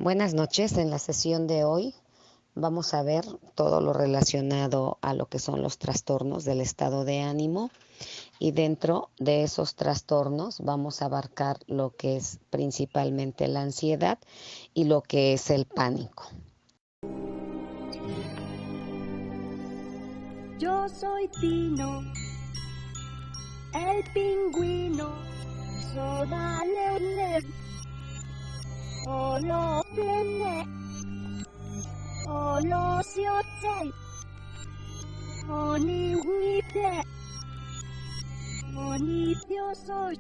Buenas noches. En la sesión de hoy vamos a ver todo lo relacionado a lo que son los trastornos del estado de ánimo, y dentro de esos trastornos vamos a abarcar lo que es principalmente la ansiedad y lo que es el pánico. Yo soy Tino, el pingüino, soda leones, olo plene, olo siotei, oni huite, oni soy.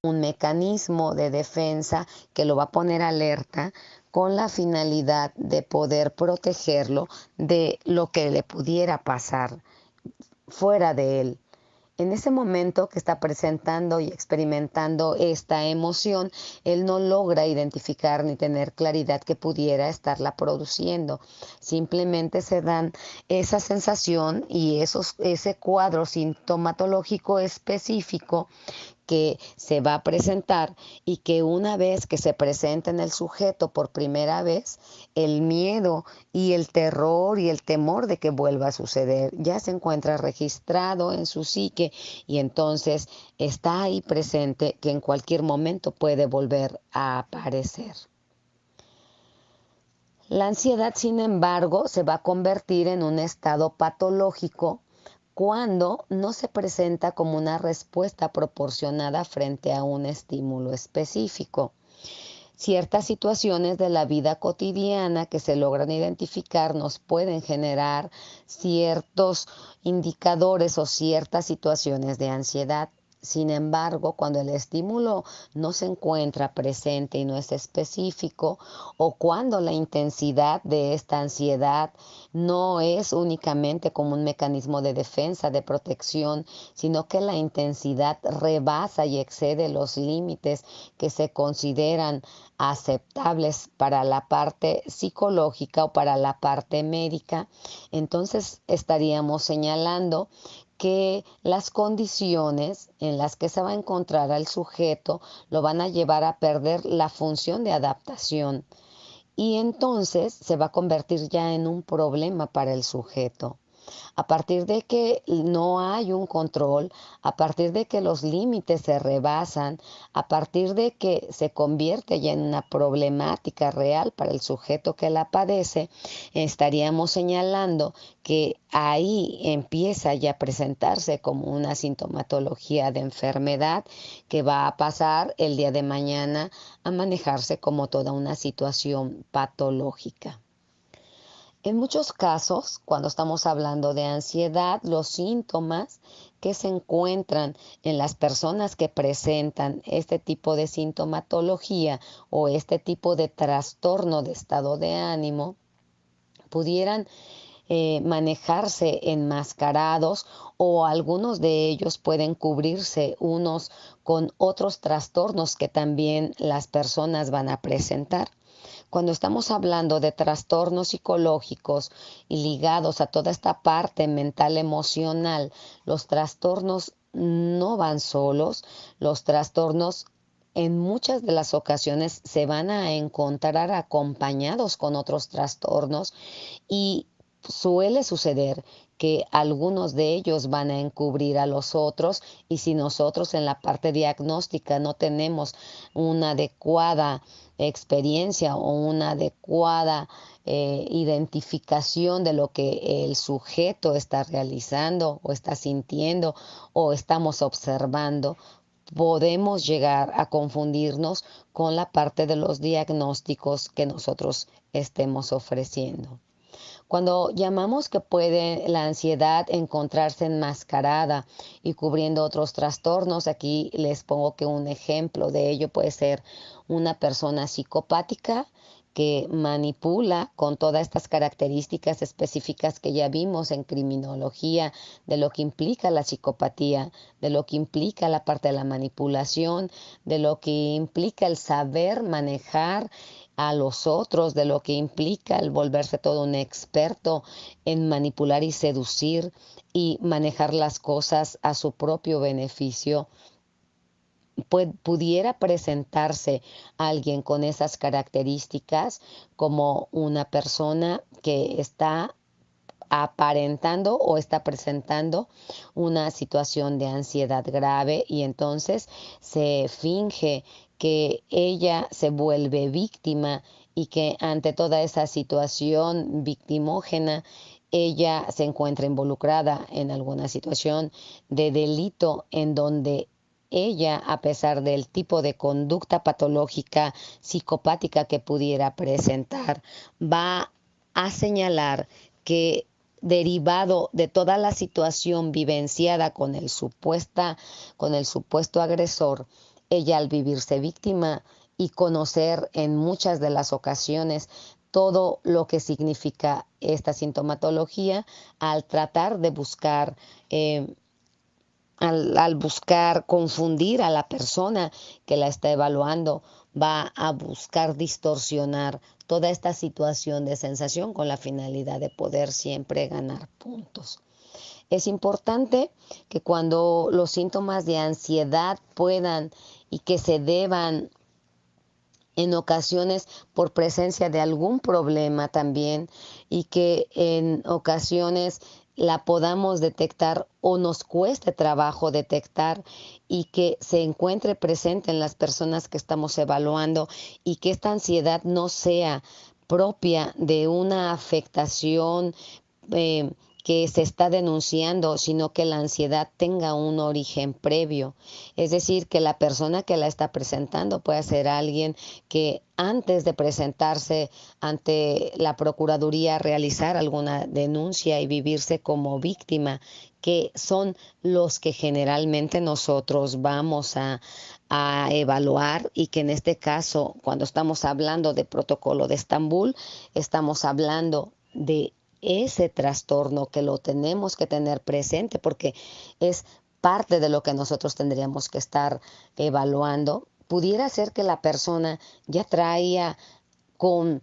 Un mecanismo de defensa que lo va a poner alerta con la finalidad de poder protegerlo de lo que le pudiera pasar fuera de él. En ese momento que está presentando y experimentando esta emoción, él no logra identificar ni tener claridad que pudiera estarla produciendo. Simplemente se dan esa sensación y ese cuadro sintomatológico específico que se va a presentar y que una vez que se presenta en el sujeto por primera vez, el miedo y el terror y el temor de que vuelva a suceder ya se encuentra registrado en su psique y entonces está ahí presente que en cualquier momento puede volver a aparecer. La ansiedad, sin embargo, se va a convertir en un estado patológico cuando no se presenta como una respuesta proporcionada frente a un estímulo específico. Ciertas situaciones de la vida cotidiana que se logran identificar nos pueden generar ciertos indicadores o ciertas situaciones de ansiedad. Sin embargo, cuando el estímulo no se encuentra presente y no es específico, o cuando la intensidad de esta ansiedad no es únicamente como un mecanismo de defensa, de protección, sino que la intensidad rebasa y excede los límites que se consideran aceptables para la parte psicológica o para la parte médica, entonces estaríamos señalando que las condiciones en las que se va a encontrar al sujeto lo van a llevar a perder la función de adaptación y entonces se va a convertir ya en un problema para el sujeto. A partir de que no hay un control, a partir de que los límites se rebasan, a partir de que se convierte ya en una problemática real para el sujeto que la padece, estaríamos señalando que ahí empieza ya a presentarse como una sintomatología de enfermedad que va a pasar el día de mañana a manejarse como toda una situación patológica. En muchos casos, cuando estamos hablando de ansiedad, los síntomas que se encuentran en las personas que presentan este tipo de sintomatología o este tipo de trastorno de estado de ánimo pudieran manejarse enmascarados o algunos de ellos pueden cubrirse unos con otros trastornos que también las personas van a presentar. Cuando estamos hablando de trastornos psicológicos y ligados a toda esta parte mental emocional, los trastornos no van solos, los trastornos en muchas de las ocasiones se van a encontrar acompañados con otros trastornos y suele suceder que algunos de ellos van a encubrir a los otros y si nosotros en la parte diagnóstica no tenemos una adecuada experiencia o una adecuada identificación de lo que el sujeto está realizando o está sintiendo o estamos observando, podemos llegar a confundirnos con la parte de los diagnósticos que nosotros estemos ofreciendo. Cuando llamamos que puede la ansiedad encontrarse enmascarada y cubriendo otros trastornos, aquí les pongo que un ejemplo de ello puede ser una persona psicopática que manipula con todas estas características específicas que ya vimos en criminología, de lo que implica la psicopatía, de lo que implica la parte de la manipulación, de lo que implica el saber manejar a los otros, de lo que implica el volverse todo un experto en manipular y seducir y manejar las cosas a su propio beneficio. Pudiera presentarse alguien con esas características como una persona que está aparentando o está presentando una situación de ansiedad grave y entonces se finge que ella se vuelve víctima y que ante toda esa situación victimógena ella se encuentra involucrada en alguna situación de delito en donde ella, a pesar del tipo de conducta patológica psicopática que pudiera presentar, va a señalar que derivado de toda la situación vivenciada con el supuesto agresor, ella al vivirse víctima y conocer en muchas de las ocasiones todo lo que significa esta sintomatología, al tratar de buscar al buscar confundir a la persona que la está evaluando, va a buscar distorsionar toda esta situación de sensación con la finalidad de poder siempre ganar puntos. Es importante que cuando los síntomas de ansiedad puedan y que se deban en ocasiones por presencia de algún problema también, y que en ocasiones la podamos detectar o nos cueste trabajo detectar, y que se encuentre presente en las personas que estamos evaluando, y que esta ansiedad no sea propia de una afectación que se está denunciando, sino que la ansiedad tenga un origen previo. Es decir, que la persona que la está presentando pueda ser alguien que antes de presentarse ante la Procuraduría realizar alguna denuncia y vivirse como víctima, que son los que generalmente nosotros vamos a evaluar, y que en este caso, cuando estamos hablando de protocolo de Estambul, estamos hablando de ese trastorno que lo tenemos que tener presente, porque es parte de lo que nosotros tendríamos que estar evaluando. Pudiera ser que la persona ya traía con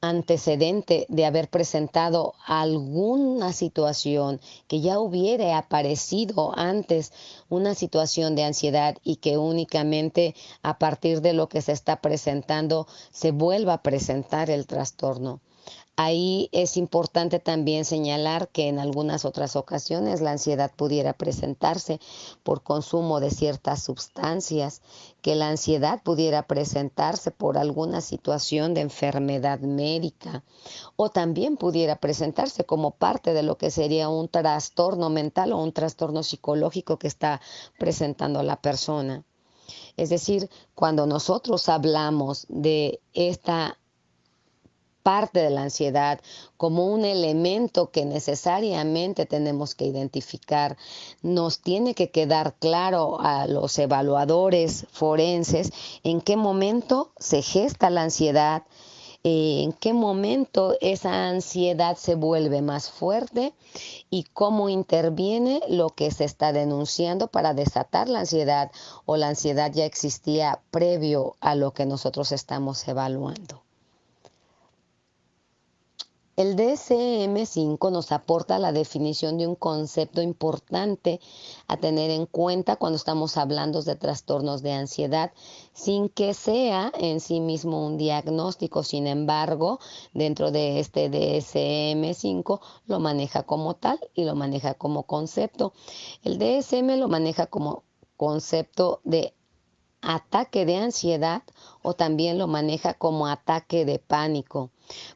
antecedente de haber presentado alguna situación, que ya hubiera aparecido antes una situación de ansiedad, y que únicamente a partir de lo que se está presentando se vuelva a presentar el trastorno. Ahí es importante también señalar que en algunas otras ocasiones la ansiedad pudiera presentarse por consumo de ciertas sustancias, que la ansiedad pudiera presentarse por alguna situación de enfermedad médica, o también pudiera presentarse como parte de lo que sería un trastorno mental o un trastorno psicológico que está presentando la persona. Es decir, cuando nosotros hablamos de esta parte de la ansiedad como un elemento que necesariamente tenemos que identificar, nos tiene que quedar claro a los evaluadores forenses en qué momento se gesta la ansiedad, en qué momento esa ansiedad se vuelve más fuerte, y cómo interviene lo que se está denunciando para desatar la ansiedad, o la ansiedad ya existía previo a lo que nosotros estamos evaluando. El DSM-5 nos aporta la definición de un concepto importante a tener en cuenta cuando estamos hablando de trastornos de ansiedad, sin que sea en sí mismo un diagnóstico. Sin embargo, dentro de este DSM-5 lo maneja como tal y lo maneja como concepto. El DSM lo maneja como concepto de ataque de ansiedad, o también lo maneja como ataque de pánico.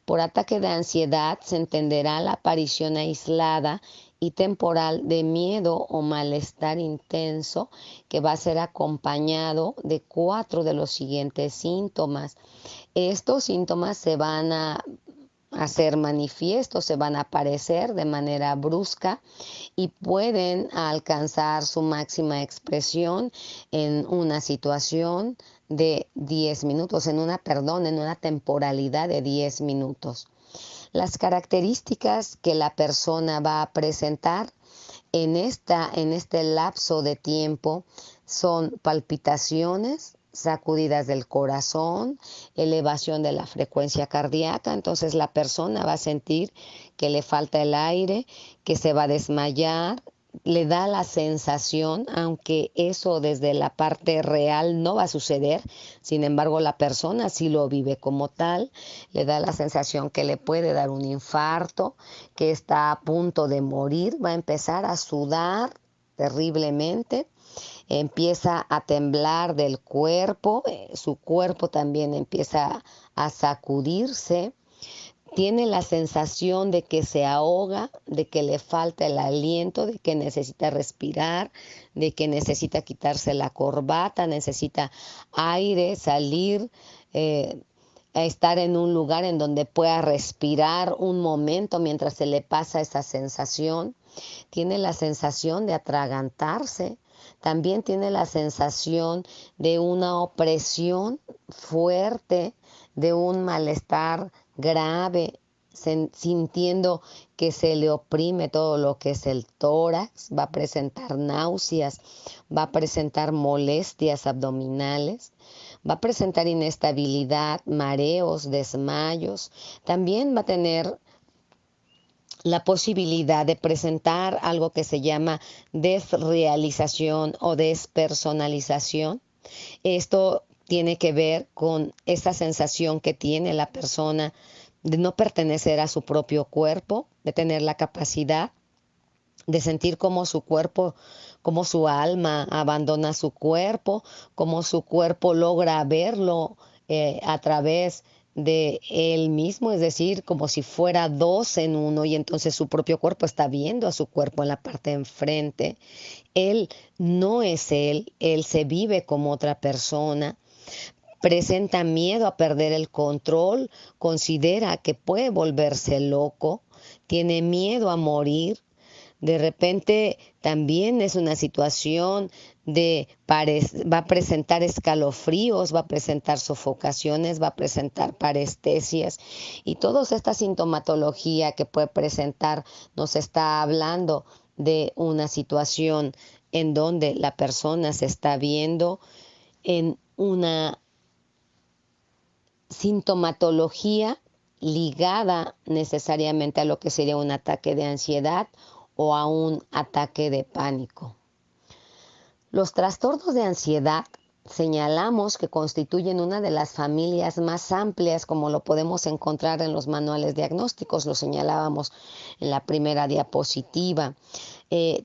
Por ataque de ansiedad se entenderá la aparición aislada y temporal de miedo o malestar intenso, que va a ser acompañado de 4 de los siguientes síntomas. Estos síntomas se van a hacer manifiestos, se van a aparecer de manera brusca, y pueden alcanzar su máxima expresión en una situación de 10 minutos, en una temporalidad de 10 minutos. Las características que la persona va a presentar en este lapso de tiempo son palpitaciones, sacudidas del corazón, elevación de la frecuencia cardíaca. Entonces la persona va a sentir que le falta el aire, que se va a desmayar, le da la sensación, aunque eso desde la parte real no va a suceder, sin embargo la persona sí lo vive como tal, le da la sensación que le puede dar un infarto, que está a punto de morir, va a empezar a sudar terriblemente, empieza a temblar del cuerpo, su cuerpo también empieza a sacudirse, tiene la sensación de que se ahoga, de que le falta el aliento, de que necesita respirar, de que necesita quitarse la corbata, necesita aire, salir, a estar en un lugar en donde pueda respirar un momento mientras se le pasa esa sensación. Tiene la sensación de atragantarse, también tiene la sensación de una opresión fuerte, de un malestar grave sintiendo que se le oprime todo lo que es el tórax, va a presentar náuseas, va a presentar molestias abdominales, va a presentar inestabilidad, mareos, desmayos. También va a tener la posibilidad de presentar algo que se llama desrealización o despersonalización. Esto tiene que ver con esa sensación que tiene la persona de no pertenecer a su propio cuerpo, de tener la capacidad de sentir cómo su cuerpo, cómo su alma abandona su cuerpo, cómo su cuerpo logra verlo a través de él mismo, es decir, como si fuera dos en uno, y entonces su propio cuerpo está viendo a su cuerpo en la parte de enfrente. Él no es él se vive como otra persona. Presenta miedo a perder el control, considera que puede volverse loco, tiene miedo a morir. De repente también es una situación va a presentar escalofríos, va a presentar sofocaciones, va a presentar parestesias, y toda esta sintomatología que puede presentar nos está hablando de una situación en donde la persona se está viendo en una sintomatología ligada necesariamente a lo que sería un ataque de ansiedad o a un ataque de pánico. Los trastornos de ansiedad señalamos que constituyen una de las familias más amplias, como lo podemos encontrar en los manuales diagnósticos, lo señalábamos en la primera diapositiva.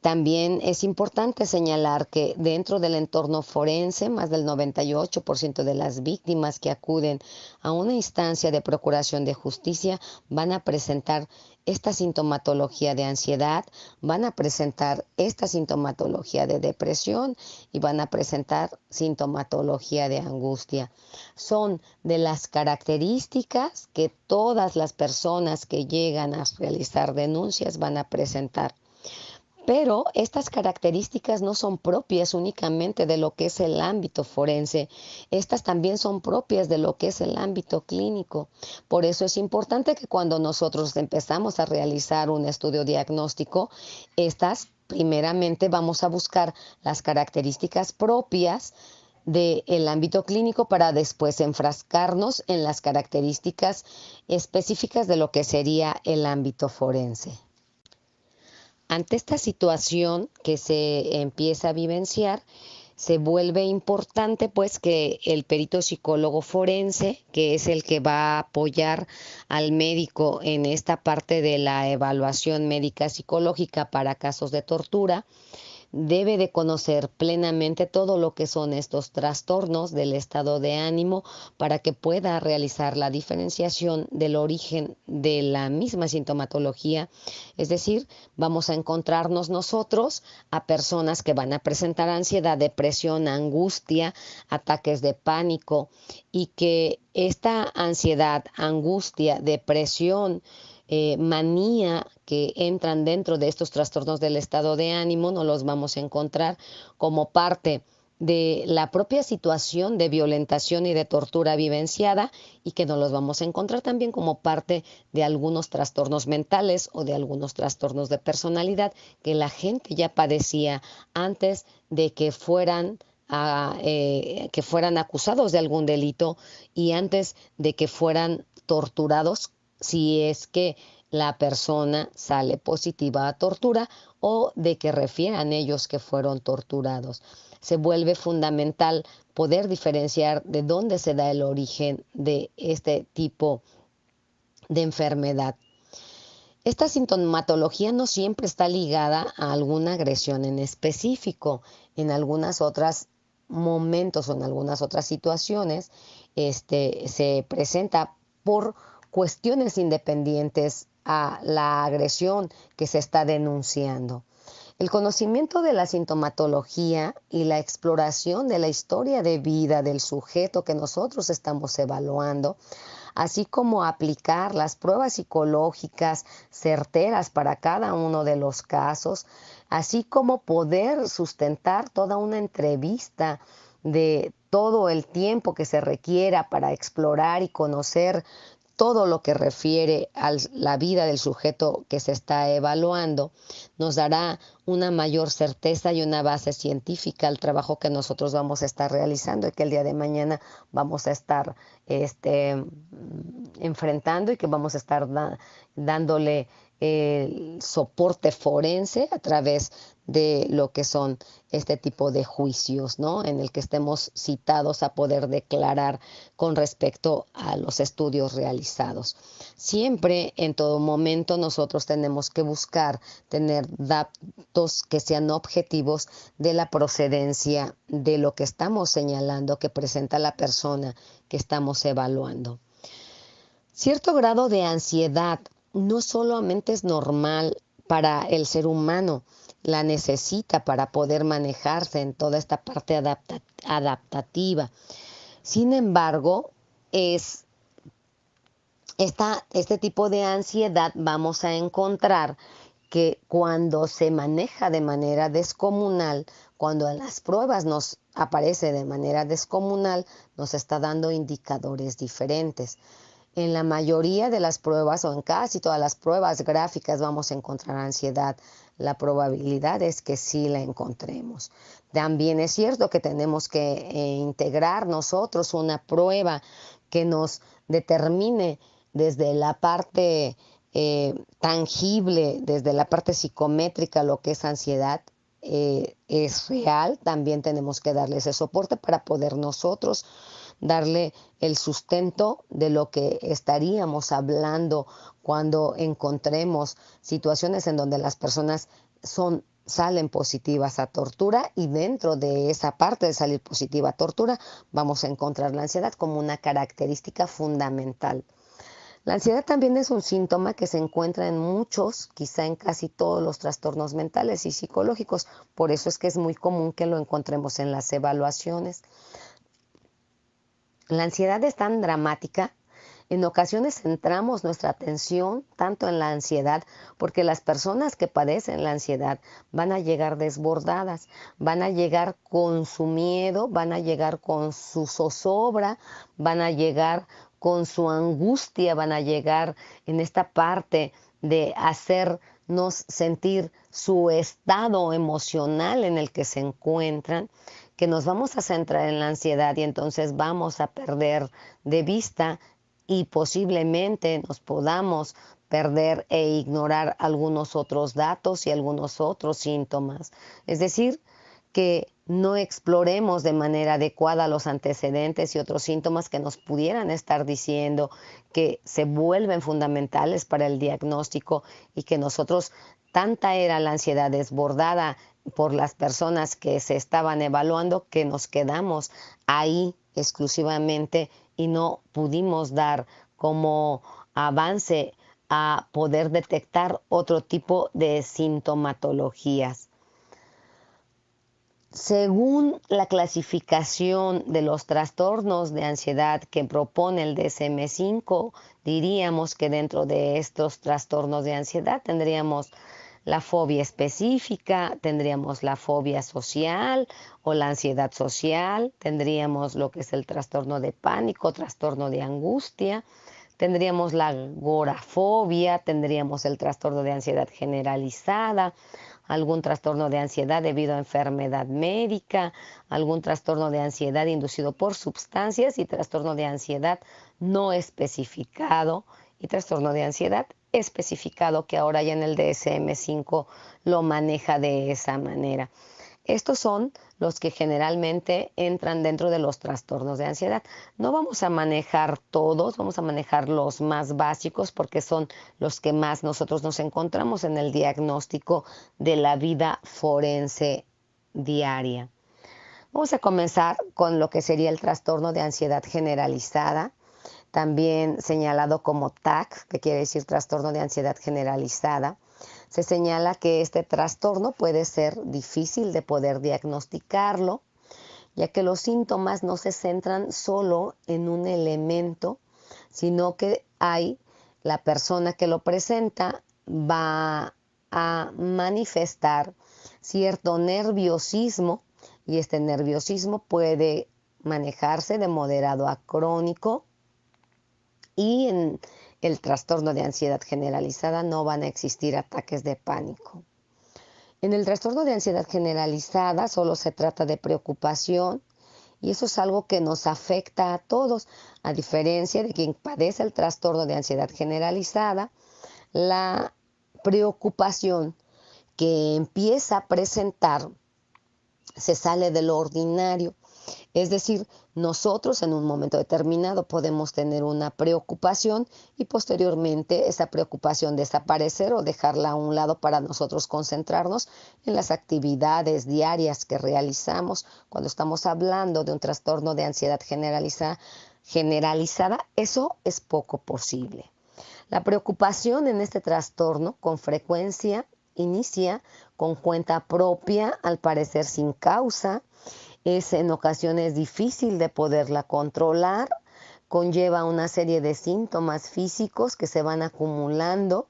También es importante señalar que dentro del entorno forense, más del 98% de las víctimas que acuden a una instancia de procuración de justicia van a presentar esta sintomatología de ansiedad, van a presentar esta sintomatología de depresión y van a presentar sintomatología de angustia. Son de las características que todas las personas que llegan a realizar denuncias van a presentar. Pero estas características no son propias únicamente de lo que es el ámbito forense, estas también son propias de lo que es el ámbito clínico. Por eso es importante que cuando nosotros empezamos a realizar un estudio diagnóstico, primeramente vamos a buscar las características propias del ámbito clínico para después enfrascarnos en las características específicas de lo que sería el ámbito forense. Ante esta situación que se empieza a vivenciar, se vuelve importante pues que el perito psicólogo forense, que es el que va a apoyar al médico en esta parte de la evaluación médica psicológica para casos de tortura, debe de conocer plenamente todo lo que son estos trastornos del estado de ánimo para que pueda realizar la diferenciación del origen de la misma sintomatología. Es decir, vamos a encontrarnos nosotros a personas que van a presentar ansiedad, depresión, angustia, ataques de pánico, y que esta ansiedad, angustia, depresión, manía que entran dentro de estos trastornos del estado de ánimo, no los vamos a encontrar como parte de la propia situación de violentación y de tortura vivenciada, y que no los vamos a encontrar también como parte de algunos trastornos mentales o de algunos trastornos de personalidad que la gente ya padecía antes de que fueran acusados de algún delito y antes de que fueran torturados, si es que la persona sale positiva a tortura o de que refieran ellos que fueron torturados. Se vuelve fundamental poder diferenciar de dónde se da el origen de este tipo de enfermedad. Esta sintomatología no siempre está ligada a alguna agresión en específico. En algunas otras momentos o en algunas otras situaciones se presenta por cuestiones independientes a la agresión que se está denunciando. El conocimiento de la sintomatología y la exploración de la historia de vida del sujeto que nosotros estamos evaluando, así como aplicar las pruebas psicológicas certeras para cada uno de los casos, así como poder sustentar toda una entrevista de todo el tiempo que se requiera para explorar y conocer todo lo que refiere a la vida del sujeto que se está evaluando, nos dará una mayor certeza y una base científica al trabajo que nosotros vamos a estar realizando y que el día de mañana vamos a estar enfrentando y que vamos a estar dándole el soporte forense a través de lo que son este tipo de juicios, ¿no? En el que estemos citados a poder declarar con respecto a los estudios realizados. Siempre, en todo momento, nosotros tenemos que buscar tener datos que sean objetivos de la procedencia de lo que estamos señalando que presenta la persona que estamos evaluando. Cierto grado de ansiedad no solamente es normal para el ser humano, la necesita para poder manejarse en toda esta parte adaptativa. Sin embargo, este tipo de ansiedad vamos a encontrar que cuando se maneja de manera descomunal, cuando en las pruebas nos aparece de manera descomunal, nos está dando indicadores diferentes. En la mayoría de las pruebas o en casi todas las pruebas gráficas vamos a encontrar ansiedad. La probabilidad es que sí la encontremos. También es cierto que tenemos que integrar nosotros una prueba que nos determine desde la parte tangible, desde la parte psicométrica, lo que es ansiedad. Es real, también tenemos que darle ese soporte para poder nosotros darle el sustento de lo que estaríamos hablando cuando encontremos situaciones en donde las personas salen positivas a tortura, y dentro de esa parte de salir positiva a tortura vamos a encontrar la ansiedad como una característica fundamental. La ansiedad también es un síntoma que se encuentra en muchos, quizá en casi todos los trastornos mentales y psicológicos. Por eso es que es muy común que lo encontremos en las evaluaciones. La ansiedad es tan dramática. En ocasiones centramos nuestra atención tanto en la ansiedad porque las personas que padecen la ansiedad van a llegar desbordadas, van a llegar con su miedo, van a llegar con su zozobra, van a llegar con su angustia, van a llegar en esta parte de hacernos sentir su estado emocional en el que se encuentran, que nos vamos a centrar en la ansiedad y entonces vamos a perder de vista y posiblemente nos podamos perder e ignorar algunos otros datos y algunos otros síntomas. Es decir, que no exploremos de manera adecuada los antecedentes y otros síntomas que nos pudieran estar diciendo que se vuelven fundamentales para el diagnóstico y que nosotros, tanta era la ansiedad desbordada por las personas que se estaban evaluando, que nos quedamos ahí exclusivamente y no pudimos dar como avance a poder detectar otro tipo de sintomatologías. Según la clasificación de los trastornos de ansiedad que propone el DSM-5, diríamos que dentro de estos trastornos de ansiedad tendríamos la fobia específica, tendríamos la fobia social o la ansiedad social, tendríamos lo que es el trastorno de pánico, trastorno de angustia, tendríamos la agorafobia, tendríamos el trastorno de ansiedad generalizada, algún trastorno de ansiedad debido a enfermedad médica, algún trastorno de ansiedad inducido por sustancias y trastorno de ansiedad no especificado y trastorno de ansiedad especificado, que ahora ya en el DSM-5 lo maneja de esa manera. Estos son los que generalmente entran dentro de los trastornos de ansiedad. No vamos a manejar todos, vamos a manejar los más básicos porque son los que más nosotros nos encontramos en el diagnóstico de la vida forense diaria. Vamos a comenzar con lo que sería el trastorno de ansiedad generalizada, también señalado como TAC, que quiere decir trastorno de ansiedad generalizada. Se señala que este trastorno puede ser difícil de poder diagnosticarlo, ya que los síntomas no se centran solo en un elemento, sino que la persona que lo presenta va a manifestar cierto nerviosismo, y este nerviosismo puede manejarse de moderado a crónico, Y en el trastorno de ansiedad generalizada no van a existir ataques de pánico. En el trastorno de ansiedad generalizada solo se trata de preocupación y eso es algo que nos afecta a todos, a diferencia de quien padece el trastorno de ansiedad generalizada. La preocupación que empieza a presentar se sale de lo ordinario. Es decir, nosotros en un momento determinado podemos tener una preocupación y posteriormente esa preocupación desaparecer o dejarla a un lado para nosotros concentrarnos en las actividades diarias que realizamos. Cuando estamos hablando de un trastorno de ansiedad generalizada, eso es poco posible. La preocupación en este trastorno con frecuencia inicia con cuenta propia, al parecer sin causa. Es en ocasiones difícil de poderla controlar, conlleva una serie de síntomas físicos que se van acumulando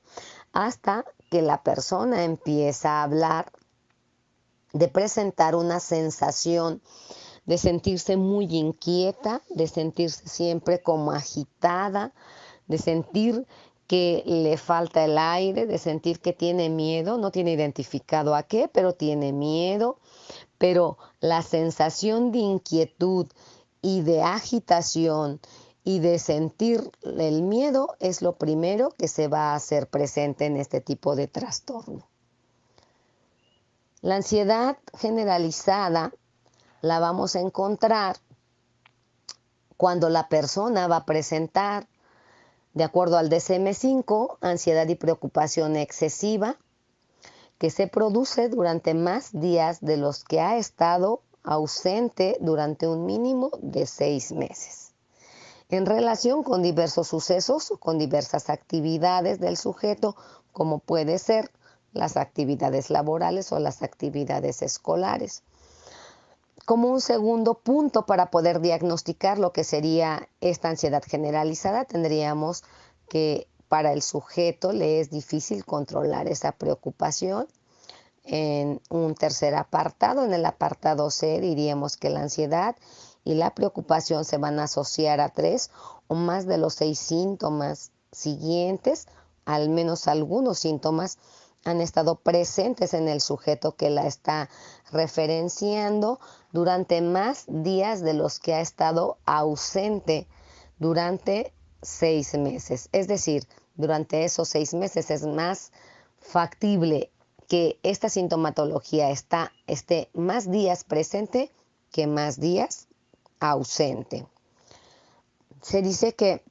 hasta que la persona empieza a hablar, de presentar una sensación de sentirse muy inquieta, de sentirse siempre como agitada, de sentir que le falta el aire, de sentir que tiene miedo, no tiene identificado a qué, pero tiene miedo. Pero la sensación de inquietud y de agitación y de sentir el miedo es lo primero que se va a hacer presente en este tipo de trastorno. La ansiedad generalizada la vamos a encontrar cuando la persona va a presentar, de acuerdo al DSM-5, ansiedad y preocupación excesiva, que se produce durante más días de los que ha estado ausente durante un mínimo de 6 meses, en relación con diversos sucesos o con diversas actividades del sujeto, como puede ser las actividades laborales o las actividades escolares. Como un segundo punto para poder diagnosticar lo que sería esta ansiedad generalizada, tendríamos que para el sujeto le es difícil controlar esa preocupación. En un tercer apartado, en el apartado C, diríamos que la ansiedad y la preocupación se van a asociar a 3 o más de los 6 síntomas siguientes. Al menos algunos síntomas han estado presentes en el sujeto que la está referenciando durante más días de los que ha estado ausente durante 6 meses. Es decir, durante esos 6 meses es más factible que esta sintomatología esté más días presente que más días ausente. Se dice que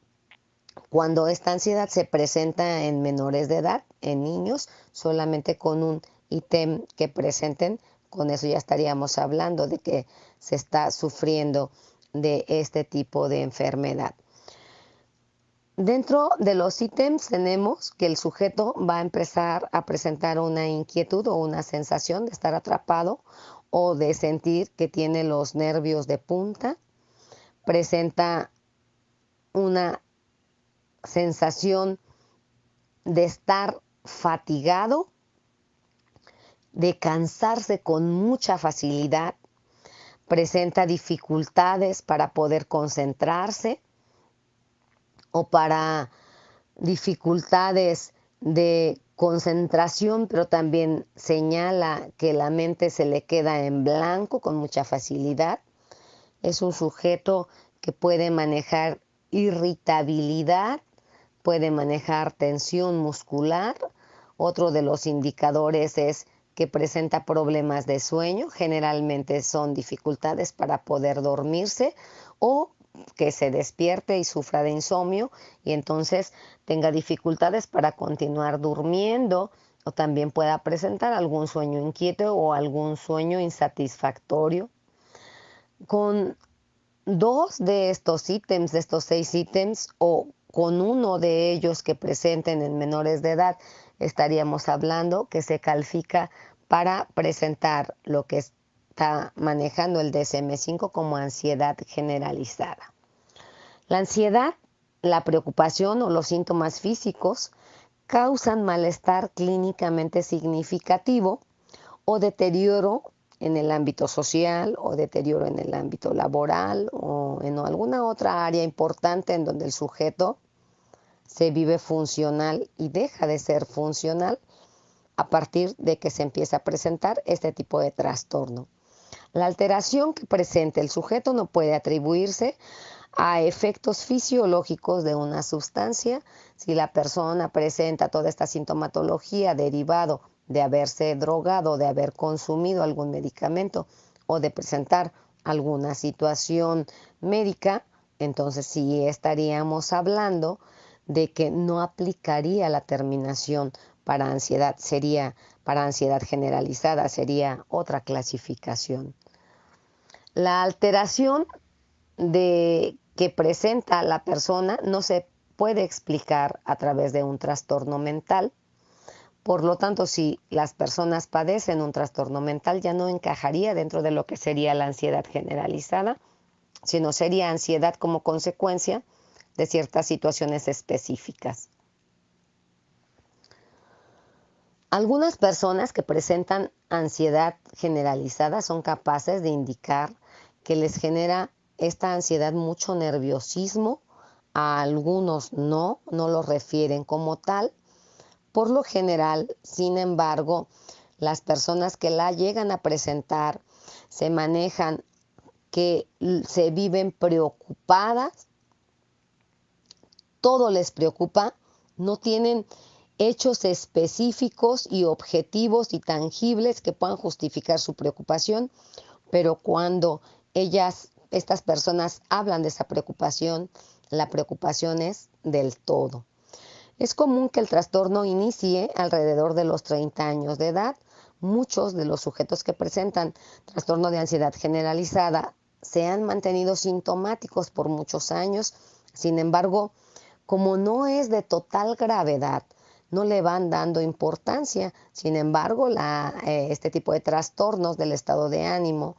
cuando esta ansiedad se presenta en menores de edad, en niños, solamente con un ítem que presenten, con eso ya estaríamos hablando de que se está sufriendo de este tipo de enfermedad. Dentro de los ítems tenemos que el sujeto va a empezar a presentar una inquietud o una sensación de estar atrapado o de sentir que tiene los nervios de punta. Presenta una sensación de estar fatigado, de cansarse con mucha facilidad. Presenta dificultades para poder concentrarse o para dificultades de concentración, pero también señala que la mente se le queda en blanco con mucha facilidad. Es un sujeto que puede manejar irritabilidad, puede manejar tensión muscular. Otro de los indicadores es que presenta problemas de sueño, generalmente son dificultades para poder dormirse o que se despierte y sufra de insomnio y entonces tenga dificultades para continuar durmiendo, o también pueda presentar algún sueño inquieto o algún sueño insatisfactorio. Con 2 de estos ítems, de estos 6 ítems, o con uno de ellos que presenten en menores de edad, estaríamos hablando que se califica para presentar lo que está manejando el DSM-5 como ansiedad generalizada. La ansiedad, la preocupación o los síntomas físicos causan malestar clínicamente significativo o deterioro en el ámbito social o deterioro en el ámbito laboral o en alguna otra área importante en donde el sujeto se vive funcional y deja de ser funcional a partir de que se empieza a presentar este tipo de trastorno. La alteración que presenta el sujeto no puede atribuirse a efectos fisiológicos de una sustancia. Si la persona presenta toda esta sintomatología derivado de haberse drogado, de haber consumido algún medicamento o de presentar alguna situación médica, entonces sí estaríamos hablando de que no aplicaría la terminación para ansiedad, sería para ansiedad generalizada, sería otra clasificación. La alteración que presenta la persona no se puede explicar a través de un trastorno mental. Por lo tanto, si las personas padecen un trastorno mental, ya no encajaría dentro de lo que sería la ansiedad generalizada, sino sería ansiedad como consecuencia de ciertas situaciones específicas. Algunas personas que presentan ansiedad generalizada son capaces de indicar que les genera esta ansiedad mucho nerviosismo. A algunos no lo refieren como tal. Por lo general, sin embargo, las personas que la llegan a presentar se manejan que se viven preocupadas, todo les preocupa, no tienen hechos específicos y objetivos y tangibles que puedan justificar su preocupación, pero cuando estas personas hablan de esa preocupación, la preocupación es del todo. Es común que el trastorno inicie alrededor de los 30 años de edad. Muchos de los sujetos que presentan trastorno de ansiedad generalizada se han mantenido sintomáticos por muchos años. Sin embargo, como no es de total gravedad, no le van dando importancia. Sin embargo, este tipo de trastornos del estado de ánimo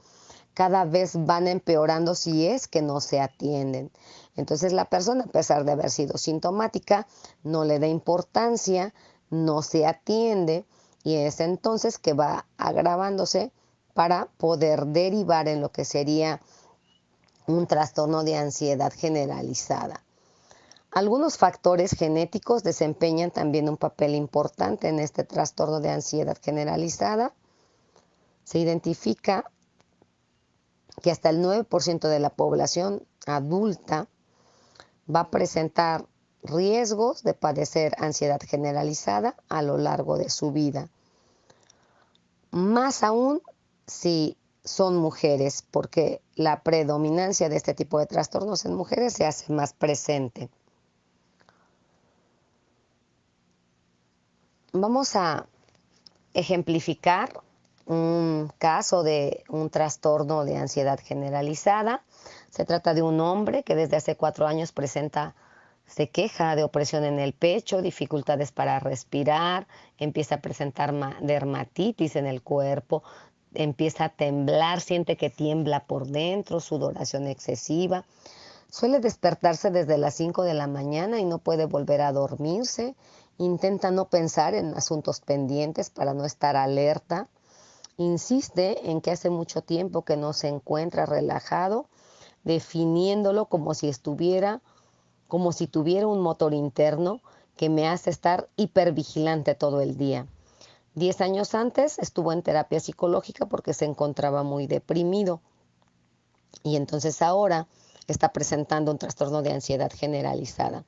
cada vez van empeorando si es que no se atienden. Entonces la persona, a pesar de haber sido sintomática, no le da importancia, no se atiende y es entonces que va agravándose para poder derivar en lo que sería un trastorno de ansiedad generalizada. Algunos factores genéticos desempeñan también un papel importante en este trastorno de ansiedad generalizada. Se identifica que hasta el 9% de la población adulta va a presentar riesgos de padecer ansiedad generalizada a lo largo de su vida. Más aún si son mujeres, porque la predominancia de este tipo de trastornos en mujeres se hace más presente. Vamos a ejemplificar un caso de un trastorno de ansiedad generalizada. Se trata de un hombre que desde hace 4 años se queja de opresión en el pecho, dificultades para respirar, empieza a presentar dermatitis en el cuerpo, empieza a temblar, siente que tiembla por dentro, sudoración excesiva. Suele despertarse desde las 5 de la mañana y no puede volver a dormirse. Intenta no pensar en asuntos pendientes para no estar alerta. Insiste en que hace mucho tiempo que no se encuentra relajado, definiéndolo como si tuviera un motor interno que me hace estar hipervigilante todo el día. 10 años antes estuvo en terapia psicológica porque se encontraba muy deprimido y entonces ahora está presentando un trastorno de ansiedad generalizada.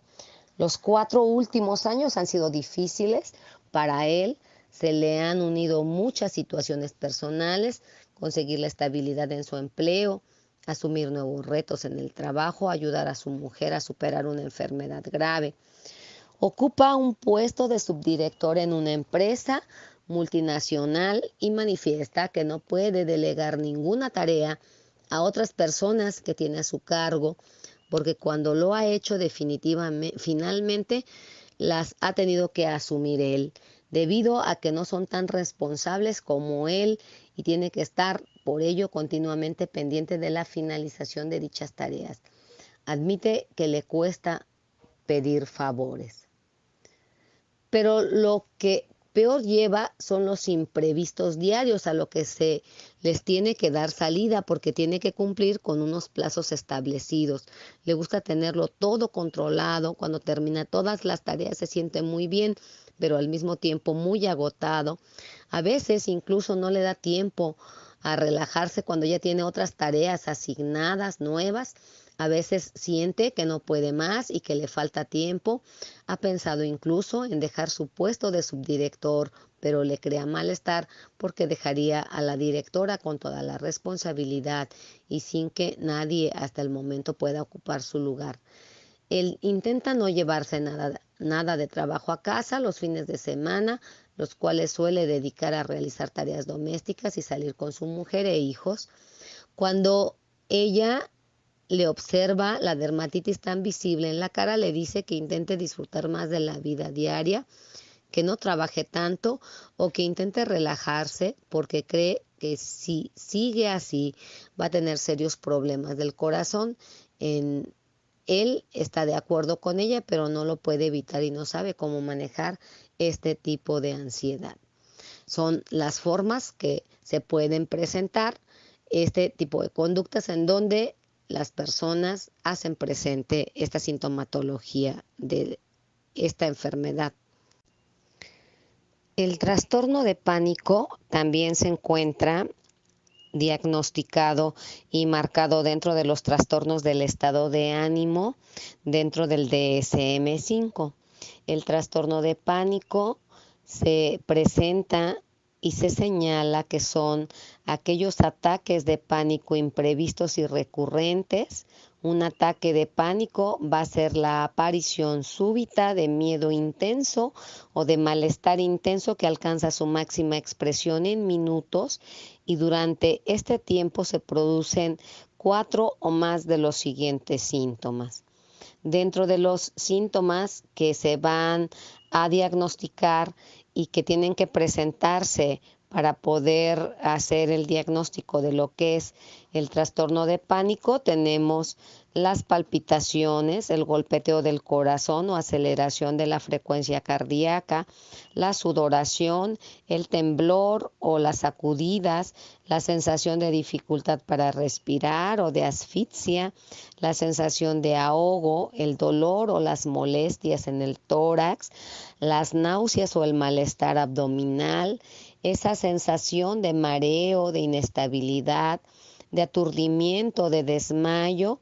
Los 4 últimos años han sido difíciles para él. Se le han unido muchas situaciones personales, conseguir la estabilidad en su empleo, asumir nuevos retos en el trabajo, ayudar a su mujer a superar una enfermedad grave. Ocupa un puesto de subdirector en una empresa multinacional y manifiesta que no puede delegar ninguna tarea a otras personas que tiene a su cargo, porque cuando lo ha hecho finalmente las ha tenido que asumir él, debido a que no son tan responsables como él y tiene que estar por ello continuamente pendiente de la finalización de dichas tareas. Admite que le cuesta pedir favores. Pero lo que peor lleva son los imprevistos diarios, a lo que se les tiene que dar salida porque tiene que cumplir con unos plazos establecidos. Le gusta tenerlo todo controlado. Cuando termina todas las tareas se siente muy bien, pero al mismo tiempo muy agotado. A veces incluso no le da tiempo a relajarse cuando ya tiene otras tareas asignadas, nuevas. A veces siente que no puede más y que le falta tiempo. Ha pensado incluso en dejar su puesto de subdirector, pero le crea malestar porque dejaría a la directora con toda la responsabilidad y sin que nadie hasta el momento pueda ocupar su lugar. Él intenta no llevarse nada de trabajo a casa los fines de semana, los cuales suele dedicar a realizar tareas domésticas y salir con su mujer e hijos. Cuando ella le observa la dermatitis tan visible en la cara, le dice que intente disfrutar más de la vida diaria, que no trabaje tanto o que intente relajarse porque cree que si sigue así va a tener serios problemas del corazón. Él está de acuerdo con ella, pero no lo puede evitar y no sabe cómo manejar este tipo de ansiedad. Son las formas que se pueden presentar este tipo de conductas en donde las personas hacen presente esta sintomatología de esta enfermedad. El trastorno de pánico también se encuentra diagnosticado y marcado dentro de los trastornos del estado de ánimo dentro del DSM-5. El trastorno de pánico se presenta y se señala que son aquellos ataques de pánico imprevistos y recurrentes. Un ataque de pánico va a ser la aparición súbita de miedo intenso o de malestar intenso que alcanza su máxima expresión en minutos, y durante este tiempo se producen 4 o más de los siguientes síntomas. Dentro de los síntomas que se van a diagnosticar y que tienen que presentarse para poder hacer el diagnóstico de lo que es el trastorno de pánico, tenemos las palpitaciones, el golpeteo del corazón o aceleración de la frecuencia cardíaca, la sudoración, el temblor o las sacudidas, la sensación de dificultad para respirar o de asfixia, la sensación de ahogo, el dolor o las molestias en el tórax, las náuseas o el malestar abdominal, esa sensación de mareo, de inestabilidad, de aturdimiento, de desmayo,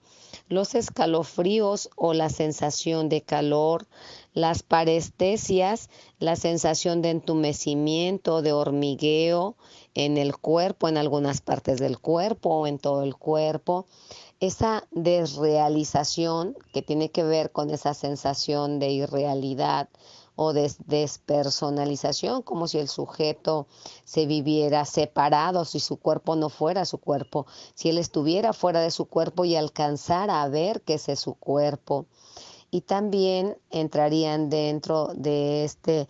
los escalofríos o la sensación de calor, las parestesias, la sensación de entumecimiento, de hormigueo en el cuerpo, en algunas partes del cuerpo o en todo el cuerpo, esa desrealización que tiene que ver con esa sensación de irrealidad o de despersonalización, como si el sujeto se viviera separado, si su cuerpo no fuera su cuerpo, si él estuviera fuera de su cuerpo y alcanzara a ver que ese es su cuerpo. Y también entrarían dentro de este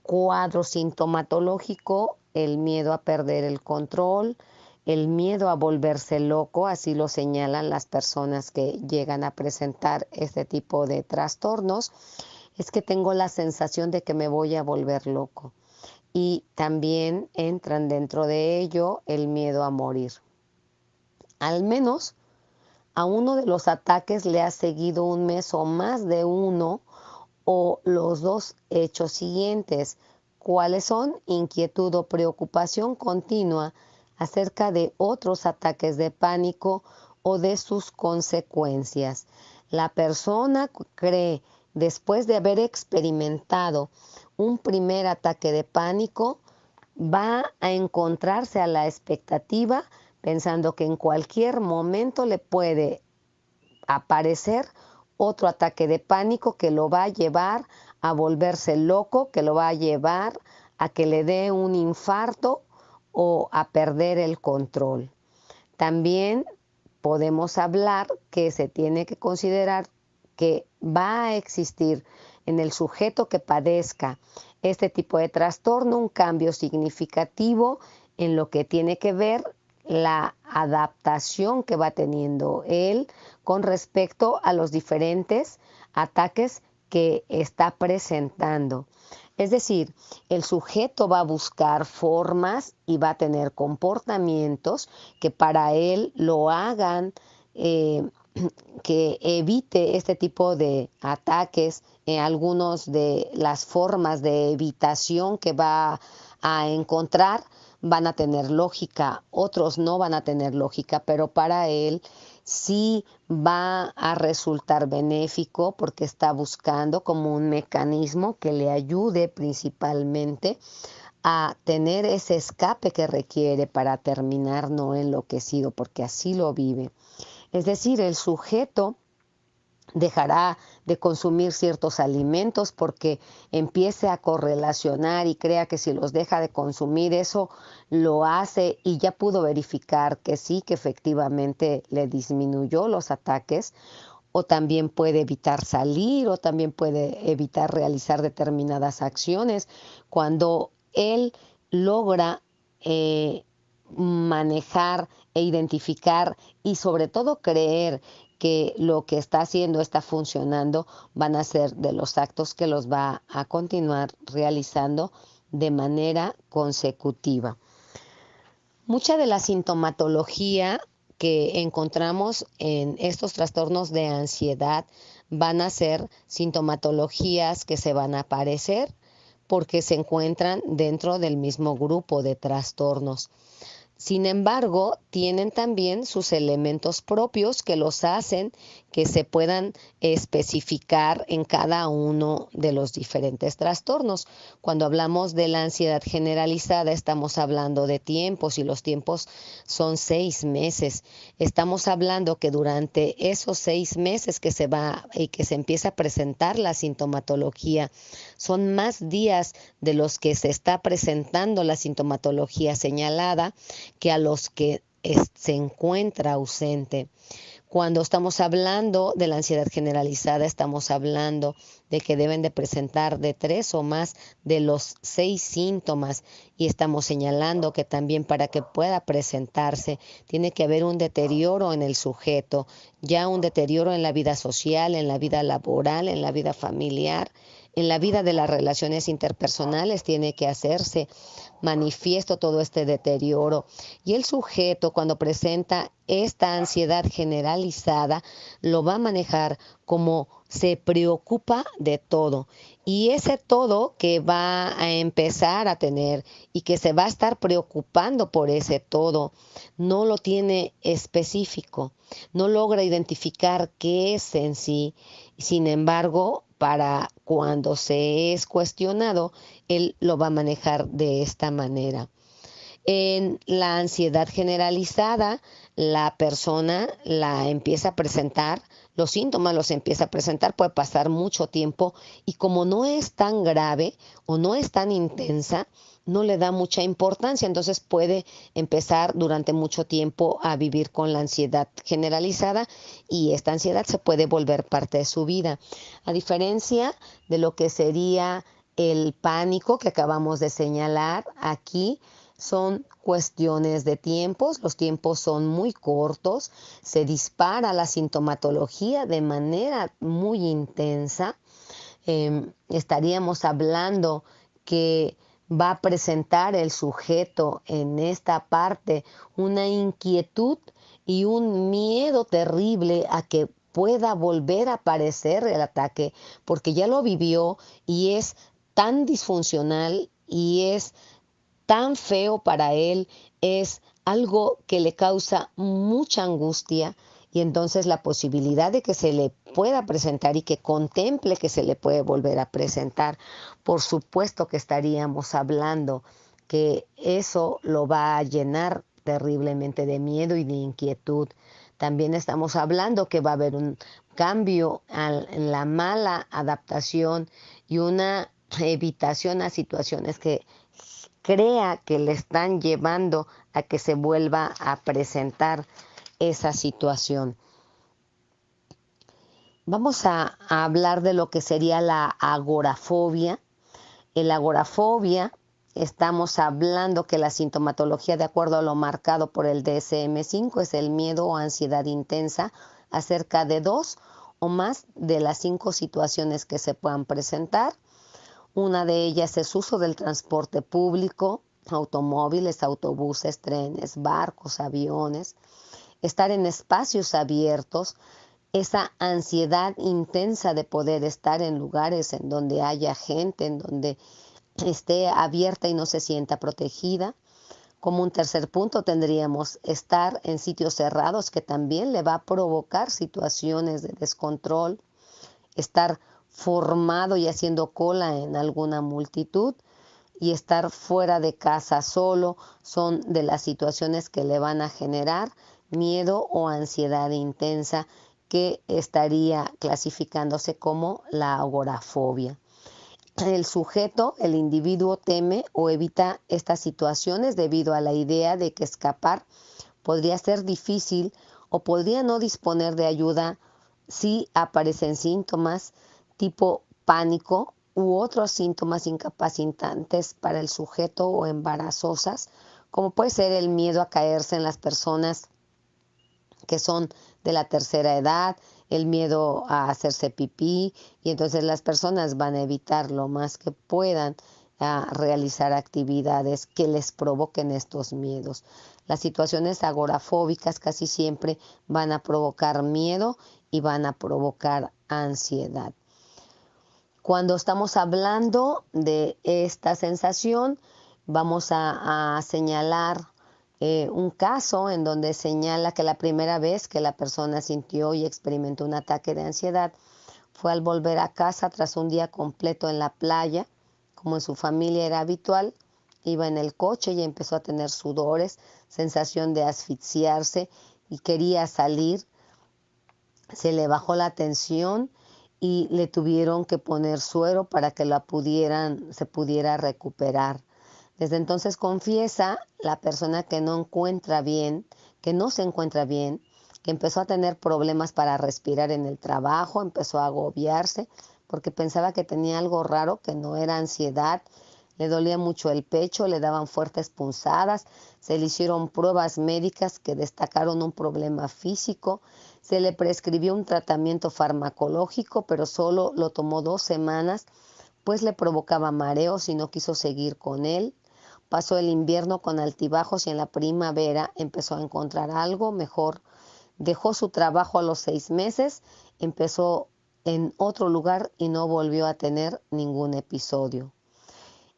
cuadro sintomatológico el miedo a perder el control, el miedo a volverse loco, así lo señalan las personas que llegan a presentar este tipo de trastornos. Es que tengo la sensación de que me voy a volver loco. Y también entran dentro de ello el miedo a morir. Al menos a uno de los ataques le ha seguido un mes o más de uno o los dos hechos siguientes. ¿Cuáles son? Inquietud o preocupación continua acerca de otros ataques de pánico o de sus consecuencias. La persona cree, después de haber experimentado un primer ataque de pánico, va a encontrarse a la expectativa pensando que en cualquier momento le puede aparecer otro ataque de pánico que lo va a llevar a volverse loco, que lo va a llevar a que le dé un infarto o a perder el control. También podemos hablar que se tiene que considerar que va a existir en el sujeto que padezca este tipo de trastorno un cambio significativo en lo que tiene que ver la adaptación que va teniendo él con respecto a los diferentes ataques que está presentando. Es decir, el sujeto va a buscar formas y va a tener comportamientos que para él lo hagan que evite este tipo de ataques. Algunos de las formas de evitación que va a encontrar van a tener lógica, otros no van a tener lógica, pero para él sí va a resultar benéfico porque está buscando como un mecanismo que le ayude principalmente a tener ese escape que requiere para terminar no enloquecido, porque así lo vive. Es decir, el sujeto dejará de consumir ciertos alimentos porque empiece a correlacionar y crea que si los deja de consumir eso lo hace y ya pudo verificar que sí, que efectivamente le disminuyó los ataques, o también puede evitar salir o también puede evitar realizar determinadas acciones cuando él logra manejar e identificar y sobre todo creer que lo que está haciendo está funcionando, van a ser de los actos que los va a continuar realizando de manera consecutiva. Mucha de la sintomatología que encontramos en estos trastornos de ansiedad van a ser sintomatologías que se van a aparecer porque se encuentran dentro del mismo grupo de trastornos. Sin embargo, tienen también sus elementos propios que los hacen que se puedan especificar en cada uno de los diferentes trastornos. Cuando hablamos de la ansiedad generalizada, estamos hablando de tiempos y los tiempos son 6 meses. Estamos hablando que durante esos 6 meses que se va y que se empieza a presentar la sintomatología, son más días de los que se está presentando la sintomatología señalada que a los que se encuentra ausente. Cuando estamos hablando de la ansiedad generalizada, estamos hablando de que deben de presentar de 3 o más de los 6 síntomas y estamos señalando que también para que pueda presentarse tiene que haber un deterioro en el sujeto, ya un deterioro en la vida social, en la vida laboral, en la vida familiar, en la vida de las relaciones interpersonales tiene que hacerse manifiesto todo este deterioro. Y el sujeto, cuando presenta esta ansiedad generalizada, lo va a manejar como se preocupa de todo. Y ese todo que va a empezar a tener y que se va a estar preocupando por ese todo, no lo tiene específico, no logra identificar qué es en sí. Sin embargo, para cuando se es cuestionado, él lo va a manejar de esta manera. En la ansiedad generalizada, la persona la empieza a presentar, los síntomas los empieza a presentar, puede pasar mucho tiempo y como no es tan grave o no es tan intensa, no le da mucha importancia, entonces puede empezar durante mucho tiempo a vivir con la ansiedad generalizada y esta ansiedad se puede volver parte de su vida. A diferencia de lo que sería el pánico que acabamos de señalar aquí, son cuestiones de tiempos, los tiempos son muy cortos, se dispara la sintomatología de manera muy intensa. Estaríamos hablando que va a presentar el sujeto en esta parte una inquietud y un miedo terrible a que pueda volver a aparecer el ataque, porque ya lo vivió y es tan disfuncional y es tan feo para él, es algo que le causa mucha angustia y entonces la posibilidad de que se le pueda presentar y que contemple que se le puede volver a presentar, por supuesto que estaríamos hablando que eso lo va a llenar terriblemente de miedo y de inquietud. También estamos hablando que va a haber un cambio en la mala adaptación y una evitación a situaciones que crea que le están llevando a que se vuelva a presentar esa situación. Vamos a hablar de lo que sería la agorafobia. En la agorafobia estamos hablando que la sintomatología, de acuerdo a lo marcado por el DSM-5, es el miedo o ansiedad intensa acerca de 2 o más de las 5 situaciones que se puedan presentar. Una de ellas es uso del transporte público, automóviles, autobuses, trenes, barcos, aviones, estar en espacios abiertos, esa ansiedad intensa de poder estar en lugares en donde haya gente, en donde esté abierta y no se sienta protegida. Como un tercer punto tendríamos estar en sitios cerrados, que también le va a provocar situaciones de descontrol, estar formado y haciendo cola en alguna multitud, y estar fuera de casa solo son de las situaciones que le van a generar miedo o ansiedad intensa, que estaría clasificándose como la agorafobia. El sujeto, el individuo, teme o evita estas situaciones debido a la idea de que escapar podría ser difícil o podría no disponer de ayuda si aparecen síntomas tipo pánico u otros síntomas incapacitantes para el sujeto o embarazosas, como puede ser el miedo a caerse en las personas que son de la tercera edad, el miedo a hacerse pipí, y entonces las personas van a evitar lo más que puedan a realizar actividades que les provoquen estos miedos. Las situaciones agorafóbicas casi siempre van a provocar miedo y van a provocar ansiedad. Cuando estamos hablando de esta sensación, vamos a señalar un caso en donde señala que la primera vez que la persona sintió y experimentó un ataque de ansiedad fue al volver a casa tras un día completo en la playa. Como en su familia era habitual, iba en el coche y empezó a tener sudores, sensación de asfixiarse y quería salir. Se le bajó la tensión y le tuvieron que poner suero para que se pudiera recuperar. Desde entonces confiesa la persona que no encuentra bien, que no se encuentra bien, que empezó a tener problemas para respirar en el trabajo, empezó a agobiarse porque pensaba que tenía algo raro, que no era ansiedad. Le dolía mucho el pecho, le daban fuertes punzadas, se le hicieron pruebas médicas que destacaron un problema físico, se le prescribió un tratamiento farmacológico, pero solo lo tomó 2 semanas, pues le provocaba mareos y no quiso seguir con él. Pasó el invierno con altibajos y en la primavera empezó a encontrar algo mejor. Dejó su trabajo a los 6 meses, empezó en otro lugar y no volvió a tener ningún episodio.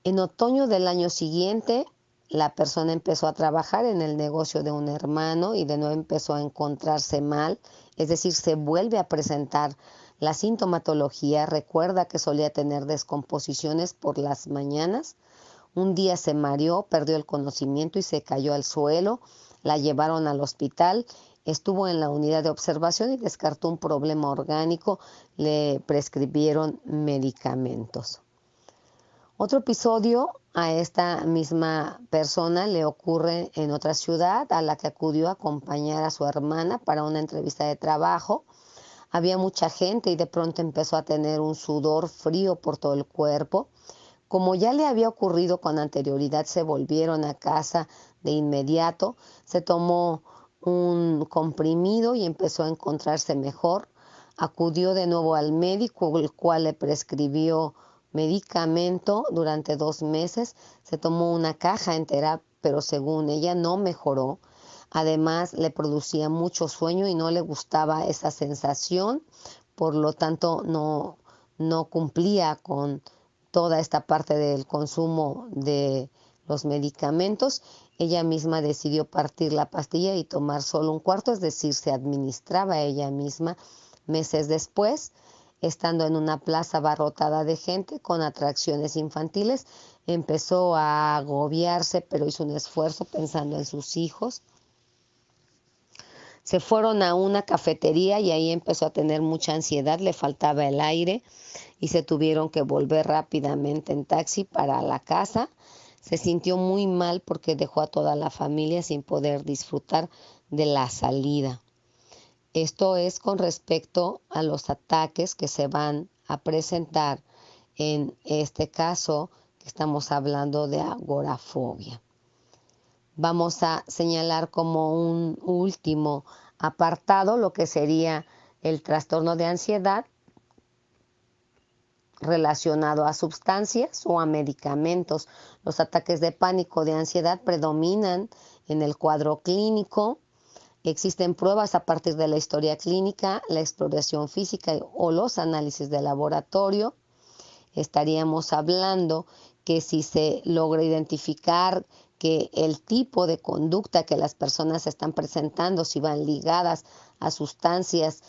En otoño del año siguiente, la persona empezó a trabajar en el negocio de un hermano y de nuevo empezó a encontrarse mal, es decir, se vuelve a presentar la sintomatología. Recuerda que solía tener descomposiciones por las mañanas. Un día se mareó, perdió el conocimiento y se cayó al suelo. La llevaron al hospital, estuvo en la unidad de observación y descartó un problema orgánico. Le prescribieron medicamentos. Otro episodio a esta misma persona le ocurre en otra ciudad a la que acudió a acompañar a su hermana para una entrevista de trabajo. Había mucha gente y de pronto empezó a tener un sudor frío por todo el cuerpo. Como ya le había ocurrido con anterioridad, se volvieron a casa de inmediato. Se tomó un comprimido y empezó a encontrarse mejor. Acudió de nuevo al médico, el cual le prescribió medicamento durante 2 meses. Se tomó una caja entera, pero según ella no mejoró. Además, le producía mucho sueño y no le gustaba esa sensación, por lo tanto no cumplía con toda esta parte del consumo de los medicamentos. Ella misma decidió partir la pastilla y tomar solo un cuarto, es decir, se administraba ella misma. Meses después, estando en una plaza abarrotada de gente con atracciones infantiles, empezó a agobiarse, pero hizo un esfuerzo pensando en sus hijos. Se fueron a una cafetería y ahí empezó a tener mucha ansiedad, le faltaba el aire y se tuvieron que volver rápidamente en taxi para la casa. Se sintió muy mal porque dejó a toda la familia sin poder disfrutar de la salida. Esto es con respecto a los ataques que se van a presentar en este caso que estamos hablando de agorafobia. Vamos a señalar como un último apartado lo que sería el trastorno de ansiedad, relacionado a sustancias o a medicamentos. Los ataques de pánico, de ansiedad predominan en el cuadro clínico. Existen pruebas a partir de la historia clínica, la exploración física o los análisis de laboratorio. Estaríamos hablando que si se logra identificar que el tipo de conducta que las personas están presentando, si van ligadas a sustancias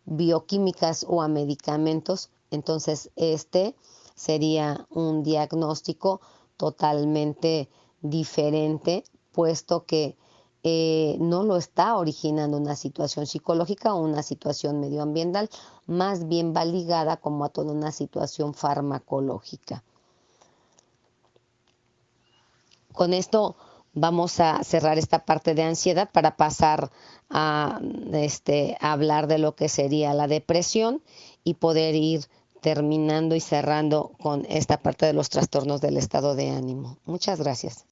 bioquímicas o a medicamentos, entonces este sería un diagnóstico totalmente diferente, puesto que no lo está originando una situación psicológica o una situación medioambiental, más bien va ligada como a toda una situación farmacológica. Con esto vamos a cerrar esta parte de ansiedad para pasar a hablar de lo que sería la depresión y poder ir terminando y cerrando con esta parte de los trastornos del estado de ánimo. Muchas gracias.